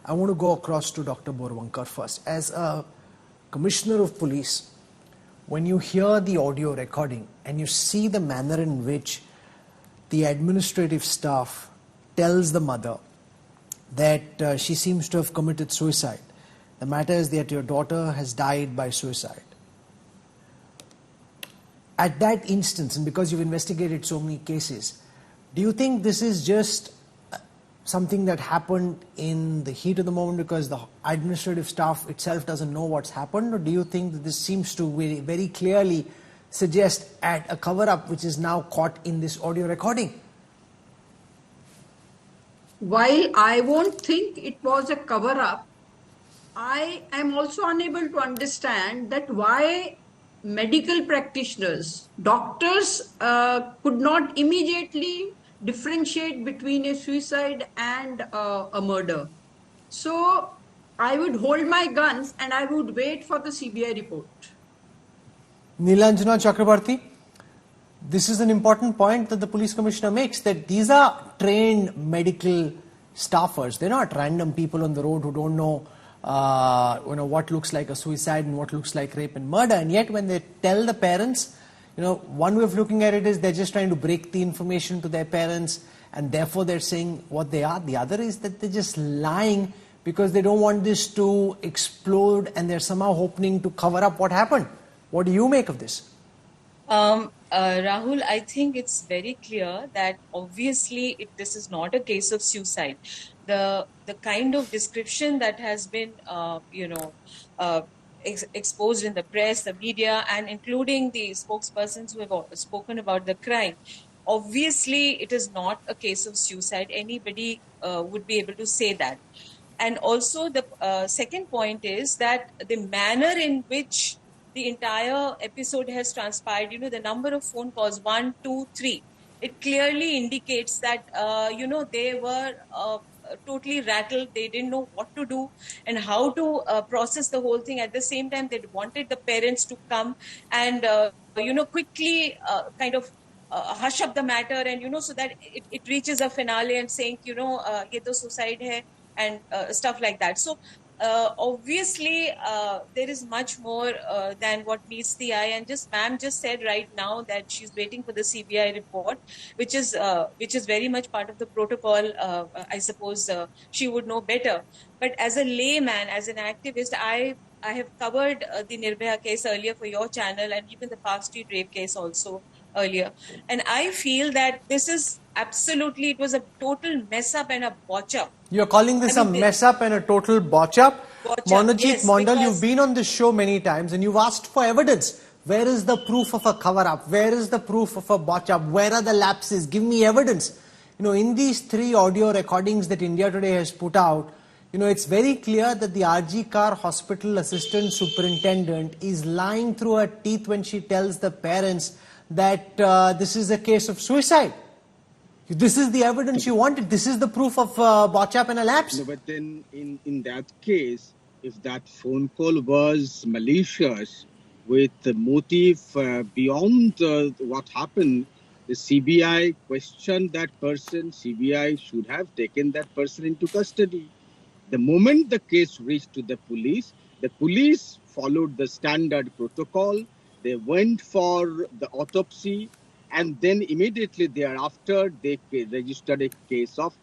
I want to go across to Dr. Borwankar first. As a Commissioner of Police, when you hear the audio recording and you see the manner in which the administrative staff tells the mother that she seems to have committed suicide, the matter is that your daughter has died by suicide. At that instance, and because you've investigated so many cases, do you think this is just something that happened in the heat of the moment because the administrative staff itself doesn't know what's happened, or do you think that this seems to very, very clearly suggest at a cover-up which is now caught in this audio recording? While I won't think it was a cover-up, I am also unable to understand that why medical practitioners, doctors could not immediately differentiate between a suicide and a murder. So I would hold my guns and I would wait for the CBI report. Nilanjana Chakrabarti, this is an important point that the police commissioner makes, that these are trained medical staffers. They're not random people on the road who don't know what looks like a suicide and what looks like rape and murder. And yet when they tell the parents, one way of looking at it is they're just trying to break the information to their parents and therefore they're saying what they are. The other is that they're just lying because they don't want this to explode and they're somehow hoping to cover up what happened. What do you make of this? Rahul, I think it's very clear that obviously this is not a case of suicide. The kind of description that has been, exposed in the press, the media, and including the spokespersons who have spoken about the crime, obviously it is not a case of suicide. Anybody would be able to say that. And also the second point is that the manner in which the entire episode has transpired, the number of phone calls, 1, 2, 3, it clearly indicates that, they were totally rattled. They didn't know what to do and how to process the whole thing. At the same time, they wanted the parents to come and, quickly kind of hush up the matter and, so that it reaches a finale and saying, ye to suicide hai and stuff like that. So, obviously, there is much more than what meets the eye. And ma'am just said right now that she's waiting for the CBI report, which is very much part of the protocol. I suppose she would know better. But as a layman, as an activist, I have covered the Nirbhaya case earlier for your channel and even the Park Street rape case also earlier. And I feel that this is absolutely, it was a total mess up and a botch-up. You're calling this a mess up and a total botch-up? Monojit yes, Mondal, you've been on this show many times and you've asked for evidence. Where is the proof of a cover-up? Where is the proof of a botch-up? Where are the lapses? Give me evidence. In these 3 audio recordings that India Today has put out, it's very clear that the RG Kar Hospital assistant superintendent is lying through her teeth when she tells the parents that this is a case of suicide. This is the evidence you wanted. This is the proof of botch-up and a lapse. No, but then in that case, if that phone call was malicious with the motive beyond what happened, the CBI questioned that person. CBI should have taken that person into custody. The moment the case reached to the police followed the standard protocol. They went for the autopsy. And then immediately thereafter, they registered a case of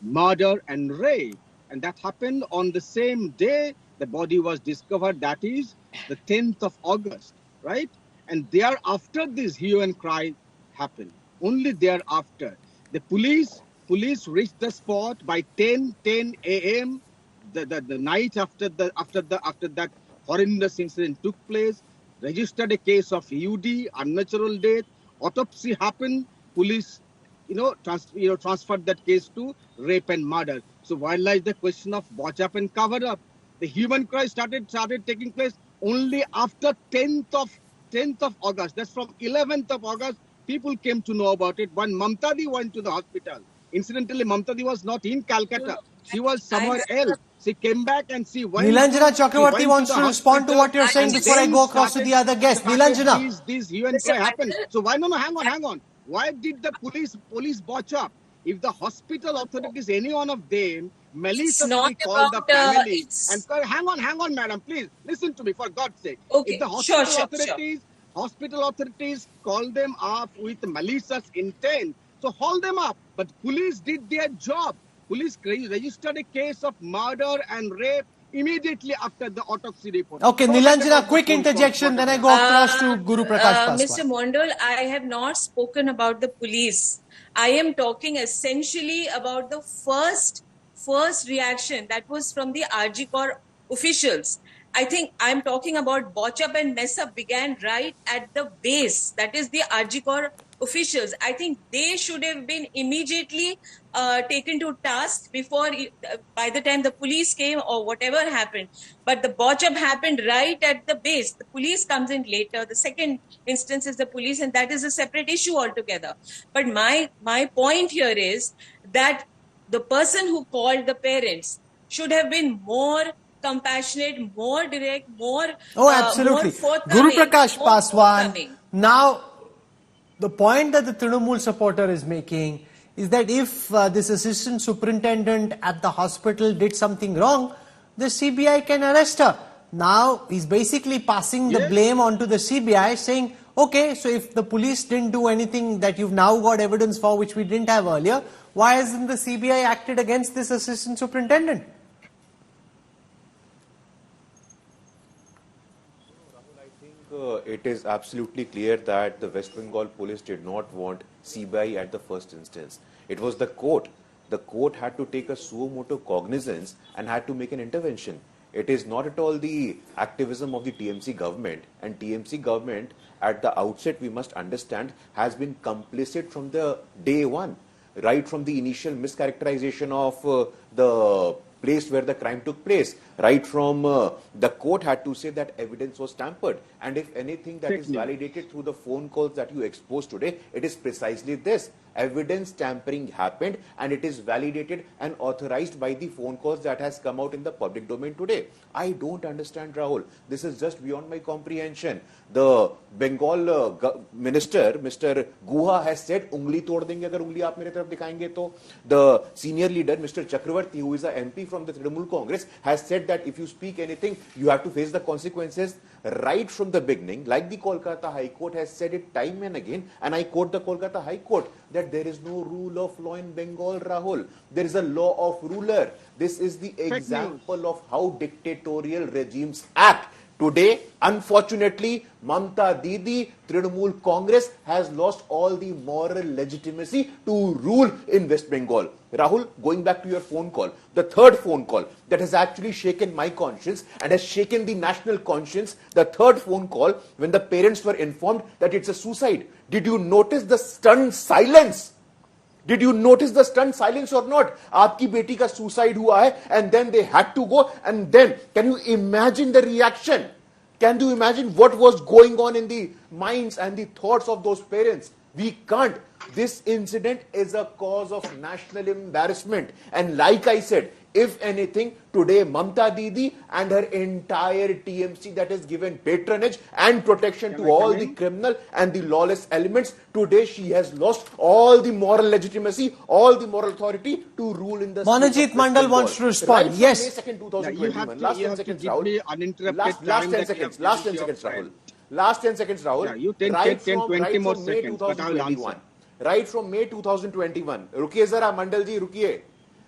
murder and rape. And that happened on the same day the body was discovered, that is the 10th of August, right? And thereafter this hue and cry happened. Only thereafter. The police reached the spot by 10 a.m. The night after that horrendous incident took place, registered a case of UD, unnatural death. Autopsy happened, police, transferred that case to rape and murder. So while lies the question of botch-up and cover-up, the human cry started taking place only after 10th of August. That's from 11th of August, people came to know about it. When Mamtadi went to the hospital, incidentally, Mamtadi was not in Calcutta. She was somewhere else. She came back and she went. Nilanjana Chakrabarti wants to respond to what you're saying before I go across to the other guest. Nilanjana. These hue and cry happened. So why no, hang on. Why did the police botch up? If the hospital authorities, any one of them, It's not maliciously called the about, family and it's, hang on, madam, please listen to me for God's sake. If okay, the sure, sure, sure. hospital authorities call them up with malicious intent, so hold them up. But police did their job. Police registered a case of murder and rape immediately after the autopsy report. Okay, Forget Nilanjana, about the quick phone calls, interjection, then I whatever. go across to Guru Prakash Mr. Paswan. Mondal, I have not spoken about the police. I am talking essentially about the first reaction that was from the RG Corps officials. I think I'm talking about botch-up and mess-up began right at the base. That is the RG Corps officials. I think they should have been immediately taken to task before, by the time the police came or whatever happened. But the botch-up happened right at the base. The police comes in later. The second instance is the police, and that is a separate issue altogether. But my point here is that the person who called the parents should have been more compassionate, more direct, more Absolutely. more forthcoming. Guru Prakash more Paswan, forthcoming. now the point that the Trinamool supporter is making is that if this assistant superintendent at the hospital did something wrong, the CBI can arrest her. Now he's basically passing the blame onto the CBI, saying, okay, so if the police didn't do anything that you've now got evidence for, which we didn't have earlier, why hasn't the CBI acted against this assistant superintendent? It is absolutely clear that the West Bengal police did not want CBI at the first instance. It was the court. The court had to take a suo motu cognizance and had to make an intervention. It is not at all the activism of the TMC government, and TMC government at the outset, we must understand, has been complicit from the day one, right from the initial mischaracterization of the place where the crime took place. Right from the court had to say that evidence was tampered, and if anything that is validated through the phone calls that you exposed today, it is precisely this. Evidence tampering happened, and it is validated and authorized by the phone calls that has come out in the public domain today. I don't understand, Rahul. This is just beyond my comprehension. The Bengal minister, Mr. Guha, has said, "Ungli tod denge agar ungli aap mere taraf dikhayenge to." The senior leader, Mr. Chakravarti, who is a MP from the Trinamool Congress, has said that if you speak anything, you have to face the consequences. Right from the beginning, like the Kolkata High Court has said it time and again, and I quote the Kolkata High Court, that there is no rule of law in Bengal, Rahul. There is a law of ruler. This is the example of how dictatorial regimes act. Today, unfortunately, Mamta Didi, Trinamool Congress has lost all the moral legitimacy to rule in West Bengal. Rahul, going back to your phone call, the third phone call that has actually shaken my conscience and has shaken the national conscience, the third phone call when the parents were informed that it's a suicide. Did you notice the stunned silence? Did you notice the stunned silence or not? Aapki beti ka suicide hua hai, and then they had to go, and then can you imagine the reaction? Can you imagine what was going on in the minds and the thoughts of those parents? We can't. This incident is a cause of national embarrassment, and like I said, if anything, today Mamta Didi and her entire TMC that has given patronage and protection to all the criminal and the lawless elements, today she has lost all the moral legitimacy, all the moral authority to rule in the Manojit Mandal wants to respond. Right, Yes. May 2nd, 2021. Last 10 seconds, Rahul. Last 10 seconds. Last 10 seconds, Rahul. Last 10 seconds, Rahul. Yeah, you 20 more seconds, but I will answer. Right from May 2021. Rukiye zara, Mandal ji, rukiye.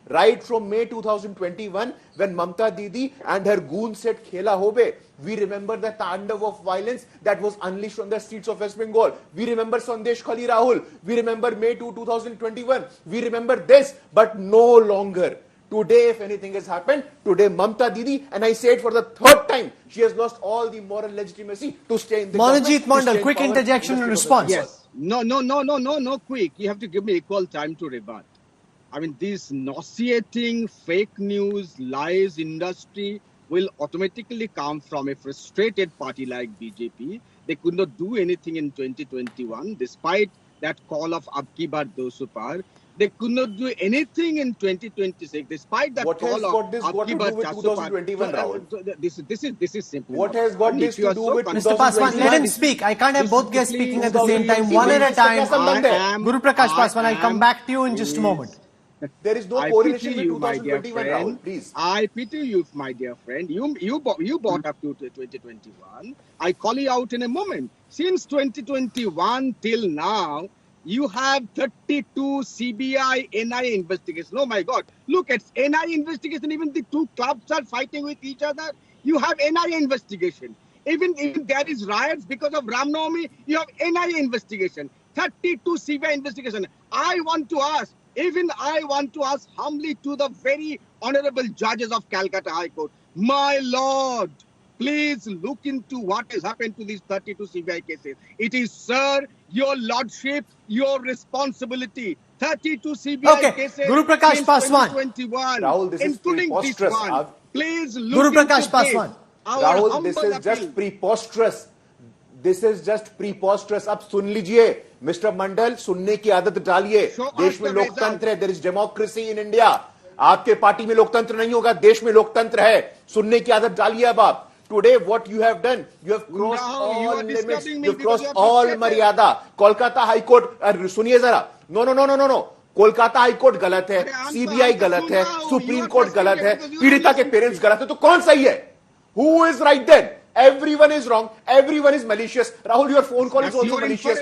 Right from May 2021, when Mamta Didi and her goons said Khela Hobe, we remember the taandav of violence that was unleashed on the streets of West Bengal. We remember Sandesh Khali Rahul. We remember May 2021. We remember this, but no longer. Today, if anything has happened, today Mamta Didi, and I say it for the third time, she has lost all the moral legitimacy to stay in the Manojit government. Mandal, quick interjection and response. Yes. No, quick. You have to give me equal time to rebut. I mean, this nauseating fake news, lies industry will automatically come from a frustrated party like BJP. They could not do anything in 2021, despite that call of Abki Bar Do Par. They could not do anything in 2026, despite that call of Abki Bar 2021, Rahul? This is simple. What has got this to do with Mr. Paswan, let him speak. I can't have both guests speaking at the same time, one at a time. Guru Prakash Paswan, I'll come back to you in just a moment. There is no I correlation pity with you, my dear 2021, friend. Rahul, please. I pity you, my dear friend. You brought up to 2021. I call you out in a moment. Since 2021 till now, you have 32 CBI NIA investigations. Oh my God! Look at NIA investigation. Even the two clubs are fighting with each other. You have NIA investigation. Even there is riots because of Ram Navami, you have NIA investigation. 32 CBI investigation. I want to ask. Even I want to ask humbly to the very honorable judges of Calcutta High Court, my lord, please look into what has happened to these 32 CBI cases. It is, sir, your lordship, your responsibility. 32 CBI Okay, cases Guru Prakash since Paswan. 2021, Rahul, this is including this preposterous. one. Please Guru look Prakash into this. Paswan. Our Rahul this humble is just appeal. Preposterous this is just preposterous अब सुन लीजिए mister मंडल सुनने की आदत डालिए Show देश us में the लोकतंत्र है results. There is democracy in India आपके पार्टी में लोकतंत्र नहीं होगा देश में लोकतंत्र है सुनने की आदत डालिए अब आप today what you have done you have crossed No, you all are limits disturbing you me have because you crossed are all frustrated. मर्यादा कोलकाता हाई कोर्ट सुनिए जरा no no no no no no Kolkata high court गलत है I'm CBI तो गलत है सुन रहा हूं, सुप्रीम you are कोर्ट गलत है frustrated because you are पीड़िता के listening to पेरेंट्स me. गलत है तो कौन सही है Who is right then? Everyone is wrong. Everyone is malicious. Rahul, your phone call is That's also your malicious.